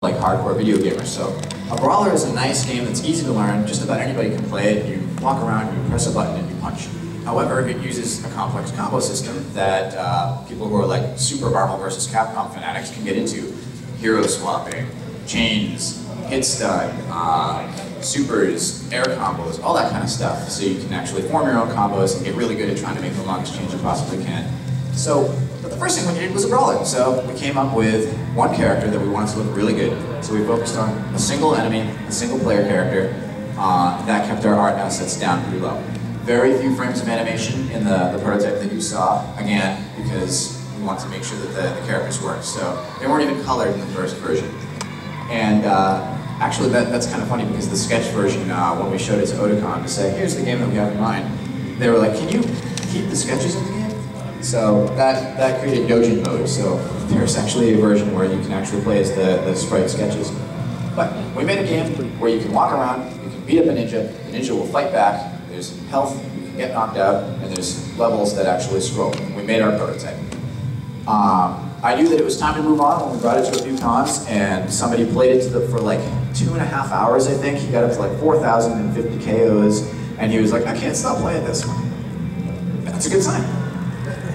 like hardcore video gamers. So a brawler is a nice game that's easy to learn. Just about anybody can play it. You walk around, you press a button, and you punch. However, it uses a complex combo system that people who are like super Marvel vs. Capcom fanatics can get into. Hero swapping, chains, hit stun, supers, air combos, all that kind of stuff. So you can actually form your own combos and get really good at trying to make the longest change you possibly can. But the first thing we needed was a brawler. So we came up with one character that we wanted to look really good. So we focused on a single enemy, a single player character, that kept our art assets down pretty low. Very few frames of animation in the prototype that you saw, again, because we want to make sure that the characters work. So they weren't even colored in the first version. And actually that's kind of funny because the sketch version, when we showed it to Otakon to say, here's the game that we have in mind, they were like, can you keep the sketches in the game? So that created Dojin mode. So there's actually a version where you can actually play as the sprite sketches. But we made a game where you can walk around, you can beat up a ninja, the ninja will fight back, there's health, you can get knocked out, and there's levels that actually scroll. We made our prototype. I knew that it was time to move on when we brought it to a few cons, and somebody played it for like 2.5 hours, I think. He got up to like 4,050 KOs, and he was like, I can't stop playing this one. That's a good sign.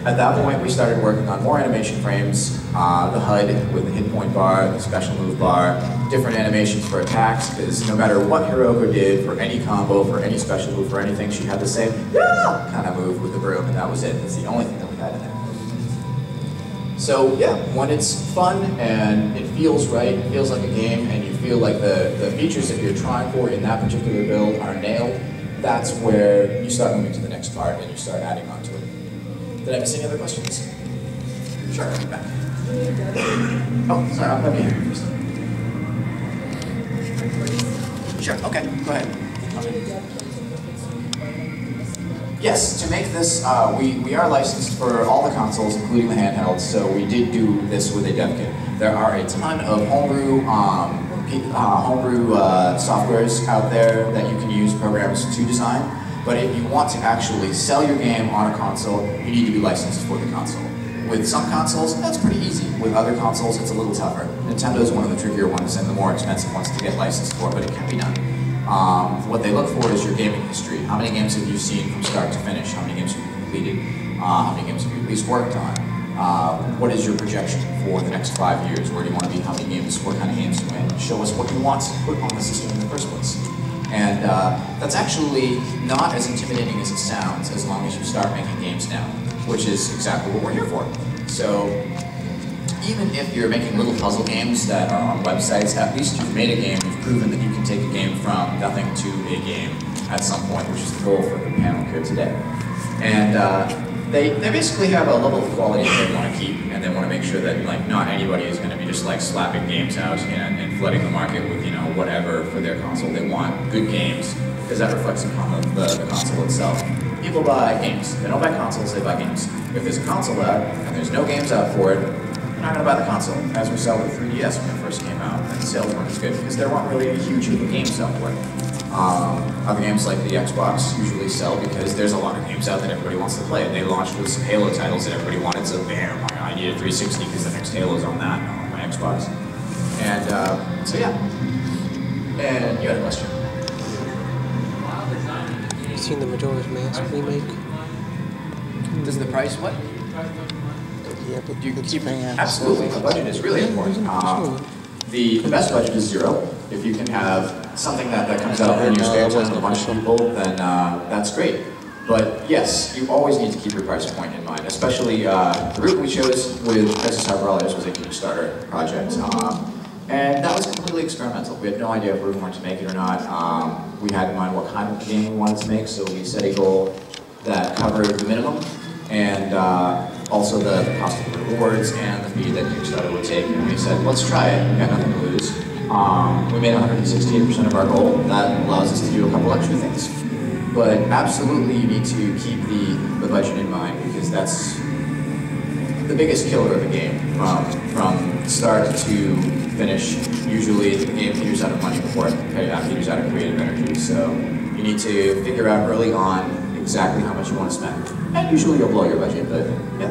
At that point, we started working on more animation frames, the HUD with the hit point bar, the special move bar, different animations for attacks, because no matter what Hiroko did for any combo, for any special move, for anything, she had the same yeah kind of move with the broom, and that was it. That's the only thing that we had in there. So yeah, when it's fun and it feels right, it feels like a game, and you feel like the features that you're trying for in that particular build are nailed, that's where you start moving to the next part and you start adding on to it. Did I miss any other questions? Sure, I'm back. Oh, sorry, I'll let me hear you first. Sure, okay, go ahead. Okay. Yes, to make this, we are licensed for all the consoles, including the handhelds, so we did do this with a dev kit. There are a ton of homebrew softwares out there that you can use programs to design. But if you want to actually sell your game on a console, you need to be licensed for the console. With some consoles, that's pretty easy. With other consoles, it's a little tougher. Nintendo is one of the trickier ones and the more expensive ones to get licensed for, but it can be done. What they look for is your gaming history. How many games have you seen from start to finish? How many games have you completed? How many games have you at least worked on? What is your projection for the next 5 years? Where do you want to be? How many games? What kind of games do you win? Show us what you want to put on the system in the first place. And that's actually not as intimidating as it sounds as long as you start making games now, which is exactly what we're here for. So even if you're making little puzzle games that are on websites, at least you've made a game, you've proven that you can take a game from nothing to a game at some point, which is the goal for the panel here today. And they basically have a level of quality that they want to keep, and they want to make sure that like not anybody is going to be just like slapping games out and flooding the market with whatever for their console. They want good games because that reflects upon the console itself. People buy games. They don't buy consoles, they buy games. If there's a console out and there's no games out for it, you're not going to buy the console. As we saw with 3DS when it first came out, and the sales weren't as good because there weren't really a huge heap of games out for it. Other games like the Xbox usually sell because there's a lot of games out that everybody wants to play. They launched with some Halo titles that everybody wanted, so bam, I need a 360 because the next Halo's on that, not on my Xbox. And so yeah. And you had a question. Have you seen the Majora's Mask remake? Does the price what? Yeah, but you keep absolutely. The budget is really important. The best budget is 0. If you can have something that comes out in your spare time with a bunch of people, then that's great. But yes, you always need to keep your price point in mind, especially the route we chose with Crisis Harbor Brawlers was a Kickstarter project. And that was completely experimental. We had no idea if we were going to make it or not. We had in mind what kind of game we wanted to make, so we set a goal that covered the minimum and also the cost of the rewards and the fee that Kickstarter would take. And we said, let's try it. We got nothing to lose. We made 168% of our goal. That allows us to do a couple extra things. But absolutely, you need to keep the budget in mind because that's the biggest killer of a game. From start to finish, usually the game peters out of money before it peters out of creative energy. So you need to figure out early on exactly how much you want to spend. And usually you'll blow your budget, but yeah.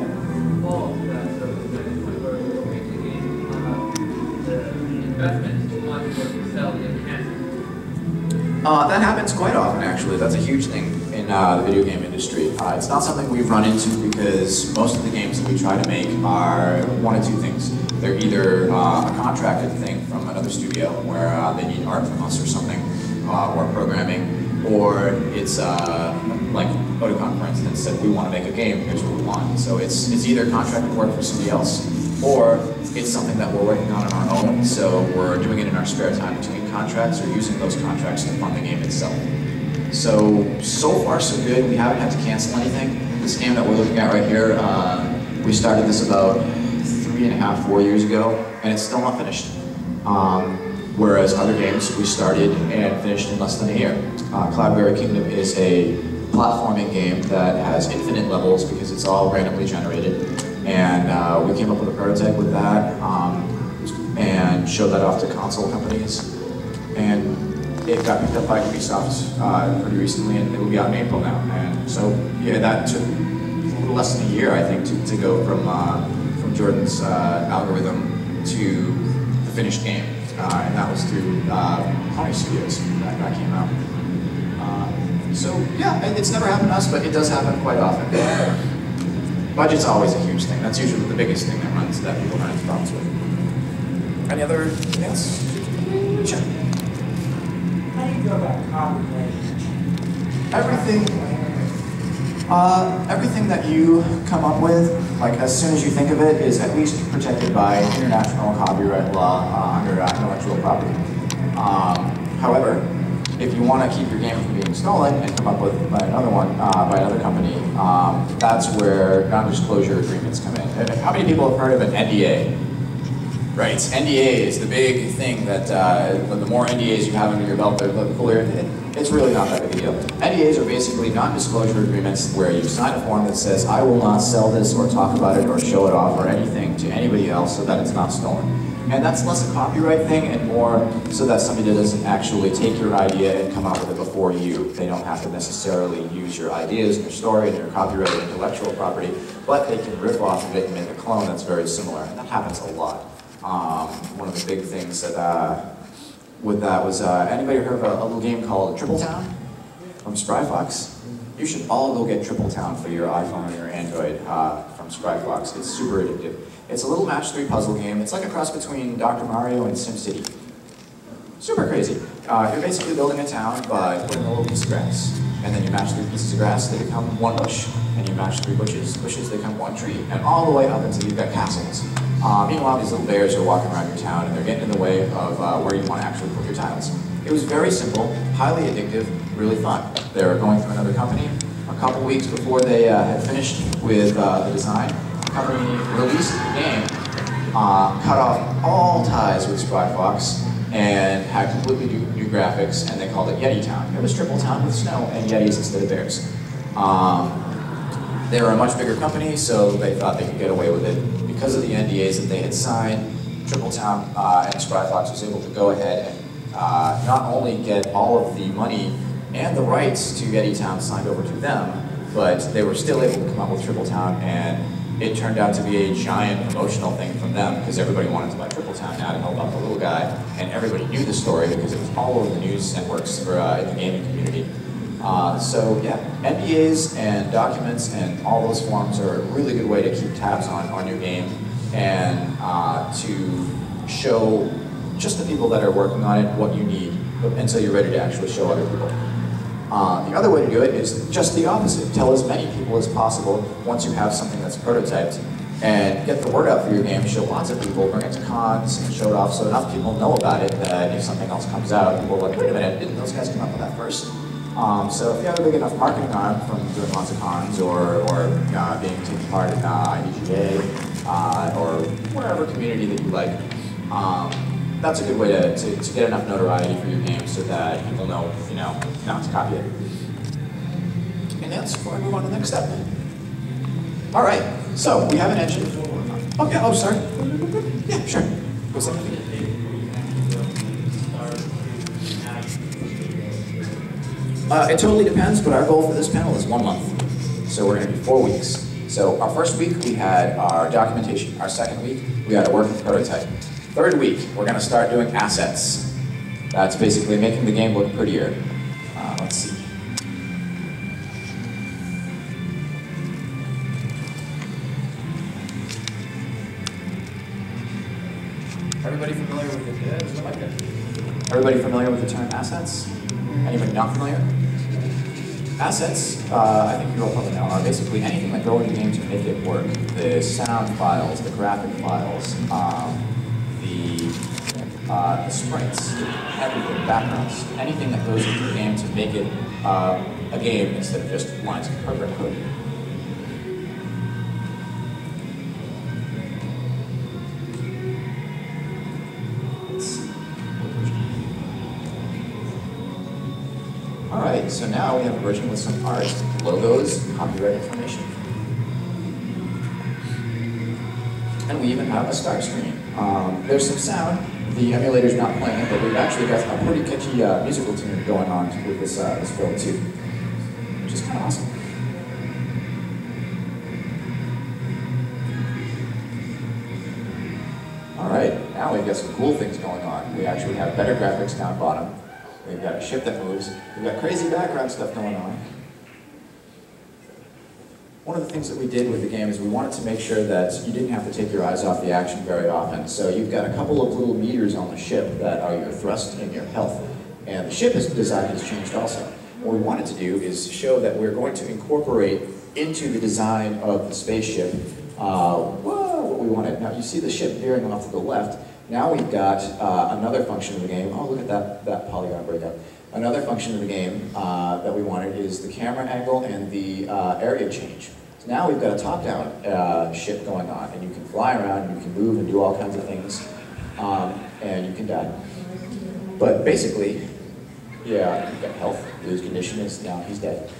investment to want to sell the enhancement? That happens quite often, actually. That's a huge thing in the video game industry. It's not something we've run into because most of the games that we try to make are one of two things. They're either a contracted thing from another studio where they need art from us or something, or programming, or it's like Otakon, for instance, said we want to make a game, here's what we want. So it's either contracted work for somebody else, or it's something that we're working on our own, so we're doing it in our spare time between contracts or using those contracts to fund the game itself. So far so good. We haven't had to cancel anything. This game that we're looking at right here, we started this about 3.5, 4 years ago, and it's still not finished. Whereas other games we started and finished in less than a year. Cloudberry Kingdom is a platforming game that has infinite levels because it's all randomly generated. And we came up with a prototype with that and showed that off to console companies. And it got picked up by Ubisoft pretty recently, and it will be out in April now. And so, yeah, that took a little less than a year, I think, to go from Jordan's algorithm to the finished game. And that was through Pony Studios that came out. So, yeah, it's never happened to us, but it does happen quite often. Budget's always a huge thing. That's usually the biggest thing that people run into problems with. Any other things? Sure. How do you go about copyright? Everything that you come up with, like as soon as you think of it, is at least protected by international copyright law under intellectual property. However, if you want to keep your game from being stolen and come up with by another company, that's where non-disclosure agreements come in. How many people have heard of an NDA? Right, NDA is the big thing that the more NDAs you have under your belt, the cooler. It's really not that big a deal. NDAs are basically non-disclosure agreements where you sign a form that says, I will not sell this or talk about it or show it off or anything to anybody else so that it's not stolen. And that's less a copyright thing and more so that somebody doesn't actually take your idea and come out with it before you. They don't have to necessarily use your ideas and your story and your copyrighted intellectual property, but they can rip off of it and make a clone that's very similar. And that happens a lot. One of the big things that with that was, anybody heard of a little game called Triple Town from Spryfox? You should all go get Triple Town for your iPhone or your Android from Spryfox. It's super addictive. It's a little match-3 puzzle game. It's like a cross between Dr. Mario and SimCity. Super crazy. You're basically building a town by putting a little piece of grass. And then you match 3 pieces of grass, they become 1 bush. And you match 3 bushes, they become 1 tree. And all the way up until you've got castles. Meanwhile, these little bears are walking around your town and they're getting in the way of where you want to actually put your tiles. It was very simple, highly addictive, really fun. They were going through another company. A couple weeks before they had finished with the design, the company released the game, cut off all ties with Spryfox, and had completely new graphics, and they called it Yeti Town. It was Triple Town with snow and Yetis instead of bears. They were a much bigger company, so they thought they could get away with it. Because of the NDAs that they had signed, Triple Town and Spryfox was able to go ahead and not only get all of the money and the rights to Yeti Town signed over to them, but they were still able to come up with Triple Town, and it turned out to be a giant emotional thing from them because everybody wanted to buy Triple Town now to help out the little guy, and everybody knew the story because it was all over the news networks for in the gaming community. So yeah, NDAs and documents and all those forms are a really good way to keep tabs on your game and to show just the people that are working on it what you need until you're ready to actually show other people. The other way to do it is just the opposite. Tell as many people as possible once you have something that's prototyped and get the word out for your game, show lots of people, bring it to cons and show it off so enough people know about it that if something else comes out, people are like, wait a minute, didn't those guys come up with that first? So if you have a big enough marketing arm from doing lots of cons or being taking part in IDGA or whatever community that you like, that's a good way to get enough notoriety for your game so that people know, not to copy it. And that's before I move on to the next step. All right, so we have an engine. Oh yeah, sorry. Yeah, sure. What's that? It totally depends, but our goal for this panel is 1 month. So we're going to do 4 weeks. So our first week we had our documentation. Our second week we had a working prototype. Third week, we're going to start doing assets. That's basically making the game look prettier. Let's see. Everybody familiar with the Everybody familiar with the term assets? Anybody not familiar? Assets, I think you all probably know, are basically anything that go into a game to make it work. The sound files, the graphic files, the sprites, everything, backgrounds, anything that goes into the game to make it a game instead of just lines of program code. Alright, so now we have a version with some art, logos, copyright information. And we even have a start screen. There's some sound. The emulator's not playing it, but we've actually got a pretty catchy musical tune going on with this build too, which is kind of awesome. Alright, now we've got some cool things going on. We actually have better graphics down bottom. We've got a ship that moves. We've got crazy background stuff going on. One of the things that we did with the game is we wanted to make sure that you didn't have to take your eyes off the action very often. So you've got a couple of little meters on the ship that are your thrust and your health. And the ship design has changed also. What we wanted to do is show that we're going to incorporate into the design of the spaceship what we wanted. Now you see the ship veering off to the left. Now we've got another function of the game. Oh, look at that polygon breakup. Another function of the game that we wanted is the camera angle and the area change. So now we've got a top-down ship going on, and you can fly around, you can move and do all kinds of things, and you can die. But basically, yeah, you've got health, lose condition is now he's dead.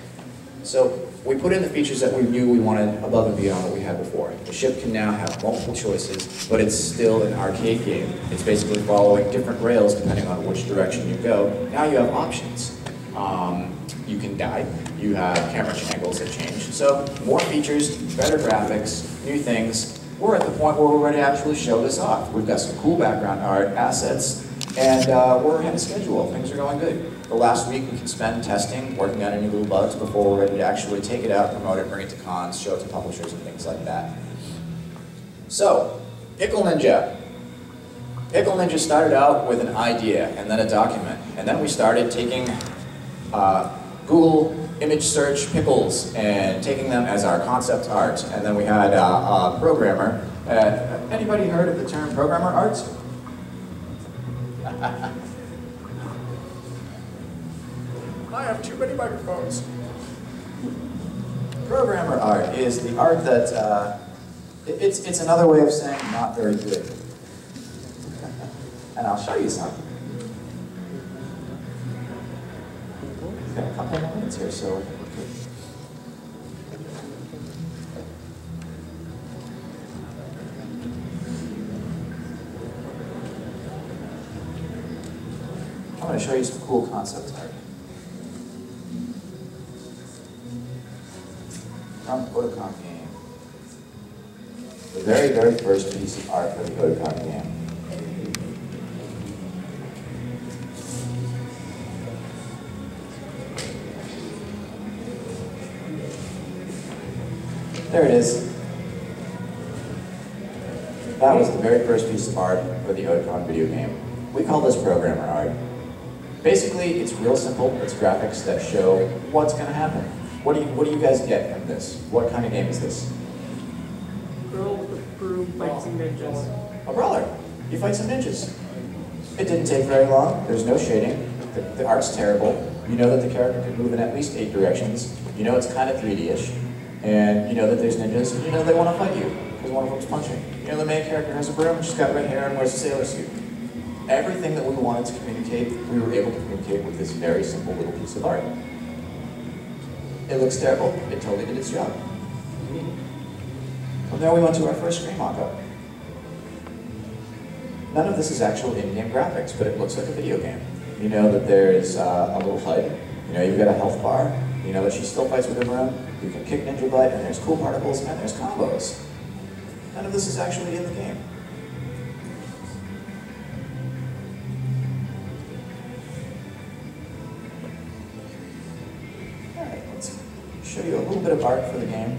So we put in the features that we knew we wanted above and beyond what we had before. The ship can now have multiple choices, but it's still an arcade game. It's basically following different rails depending on which direction you go. Now you have options. You can die. You have camera angles that change. So more features, better graphics, new things. We're at the point where we're ready to actually show this off. We've got some cool background art, assets, and we're ahead of schedule. Things are going good. The last week we can spend testing, working on any little bugs before we're ready to actually take it out, promote it, bring it to cons, show it to publishers and things like that. So, Pickle Ninja. Pickle Ninja started out with an idea and then a document. And then we started taking Google image search pickles and taking them as our concept art. And then we had a programmer. Anybody heard of the term programmer art? I have too many microphones. Programmer art is the art that, it's another way of saying not very good. And I'll show you some. We've got a couple more minutes here, so we're good. I'm going to show you some cool concept art. From Katsucon game. The very, very first piece of art for the Katsucon game. There it is. That was the very first piece of art for the Katsucon video game. We call this programmer art. Basically, it's real simple. It's graphics that show what's going to happen. What do you guys get from this? What kind of game is this? Girl with a broom fights some ninjas. A brawler. You fight some ninjas. It didn't take very long. There's no shading. The art's terrible. You know that the character can move in at least 8 directions. You know it's kind of 3D-ish. And you know that there's ninjas, and you know they want to fight you, because one of them's punching. You know the main character has a broom, she's got red hair, and wears a sailor suit. Everything that we wanted to communicate, we were able to communicate with this very simple little piece of art. It looks terrible. It totally did its job. From there we went to our first screen mock-up. None of this is actual in-game graphics, but it looks like a video game. You know that there's a little HUD. You know you've got a health bar. You know that she still fights with her broom. You can kick ninja butt, and there's cool particles, and there's combos. None of this is actually in the game. show you a little bit of art for the game.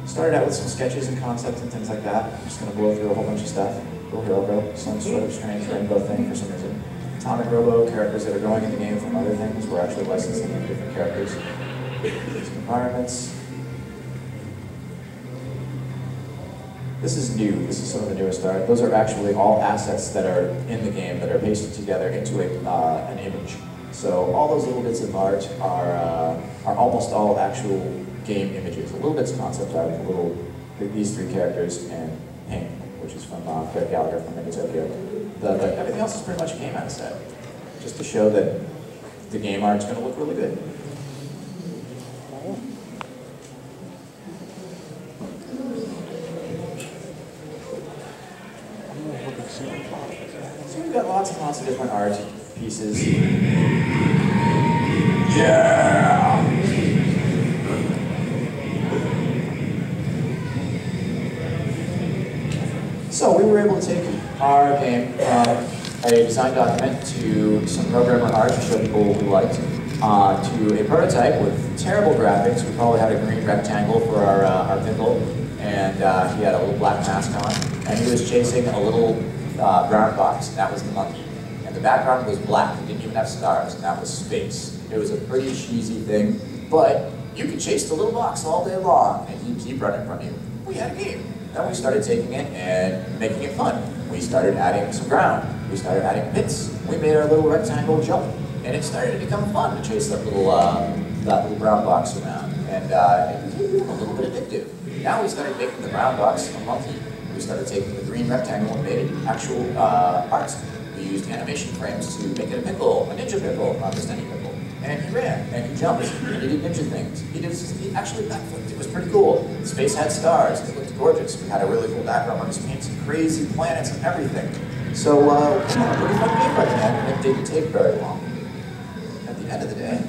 Started out with some sketches and concepts and things like that. I'm just going to blow through a whole bunch of stuff. Little hero go, some sort of strange rainbow thing for some reason. Atomic Robo, characters that are going in the game from other things. We're actually licensing in different characters. Some environments. This is new. This is some of the newest art. Those are actually all assets that are in the game that are pasted together into an image. So all those little bits of art are almost all actual game images. A little bit's concept art, these three characters and Hank, which is from Fred Gallagher from Tokyo. But everything else is pretty much a game asset, just to show that the game art's going to look really good. So we've got lots and lots of different art pieces. Yeah! So we were able to take our game from a design document to some programmer art to show people what we liked, to a prototype with terrible graphics. We probably had a green rectangle for our pickle, and he had a little black mask on, and he was chasing a little brown box, and that was the monkey. And the background was black, it didn't even have stars, and that was space. It was a pretty cheesy thing, but you could chase the little box all day long, and he'd keep running from you. We had a game. Then we started taking it and making it fun. We started adding some ground. We started adding pits. We made our little rectangle jump, and it started to become fun to chase that little brown box around, and it became a little bit addictive. Now we started making the brown box a monkey. We started taking the green rectangle and made it actual art. We used animation frames to make it a pickle, a ninja pickle, not just any pickle. And he ran, and he jumped, and he did ninja things. He actually backflipped. It was pretty cool. Space had stars. It looked gorgeous. We had a really cool background where he painted some crazy planets and everything. So, pretty fun game by the end, and it didn't take very long. At the end of the day,